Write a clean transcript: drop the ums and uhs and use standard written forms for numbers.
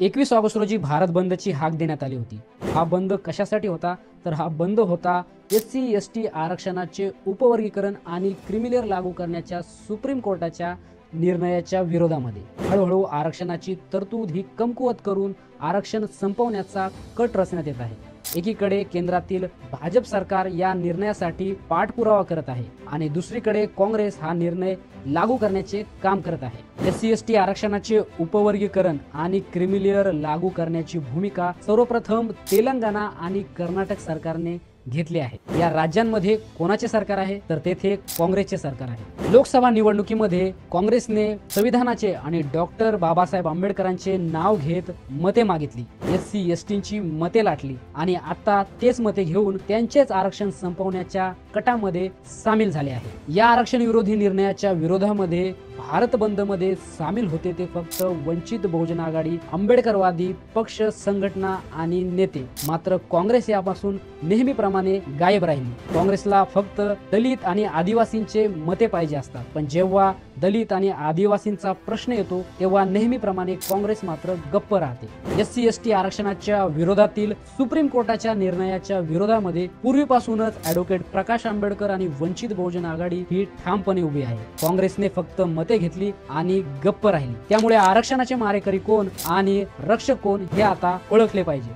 21 August रोजी भारत बंदची हाक देण्यात आली होती। हा बंद कशासाठी होता तर हा बंद होता SC/ST आरक्षणाचे उपवर्गीकरण आणि क्रिमिलेअर लागू करण्याच्या सुप्रीम कोर्टाच्या निर्णयाच्या विरोधामध्ये। हळूहळू आरक्षणाची तरतूद ही कमकुवत करून आरक्षण संपवण्याचा कट रचण्यात येत आहे। एकीकडे केंद्रातील भाजप सरकार या निर्णयासाठी पाठपुरावा करत आहे आणि दुसरीकडे काँग्रेस हा निर्णय लागू करण्याचे काम करत आहे। SC/ST आरक्षणाचे उपवर्गीकरण आणि क्रिमिलेअर लागू करण्याची भूमिका सर्वप्रथम तेलंगणा आणि कर्नाटक सरकारने घेतली आहे। या राज्यांमध्ये कोणाचे सरकार आहे तर तेथे काँग्रेसचे सरकार आहे। लोकसभा निवडणुकीमध्ये काँग्रेसने संविधानाचे आणि डॉक्टर बाबासाहेब आंबेडकरांचे नाव घेत मते मागितली, SC/STची मते लाटली आणि आता तेच मते घेऊन त्यांचेच आरक्षण संपवण्याच्या कटामध्ये सामील झाले आहे। या आरक्षण विरोधी निर्णयाच्या विरोधामध्ये भारत बंद मध्ये सामील होते ते फक्त वंचित बहुजन आघाडी, आंबेडकरवादी पक्ष, संघटना आणि नेते। मात्र काँग्रेस यापासून नेहमीप्रमाणे गायब राहिली। काँग्रेसला फक्त दलित आणि आदिवासींचे मते पाहिजे असतात, पण जेव्हा दलित आणि आदिवासींचा प्रश्न येतो तेव्हा नेहमीप्रमाणे काँग्रेस मात्र गप्प राहते। SC/ST आरक्षणाच्या विरोधातील सुप्रीम कोर्टाच्या निर्णयाच्या विरोधामध्ये पूर्वीपासूनच ॲडव्होकेट प्रकाश आंबेडकर आणि वंचित बहुजन आघाडी ही ठामपणे उभी आहे। काँग्रेसने फक्त मते घेतली आणि गप्प राहिली। त्यामुळे आरक्षणाचे मारेकरी कोण आणि रक्षक कोण हे आता ओळखले पाहिजे।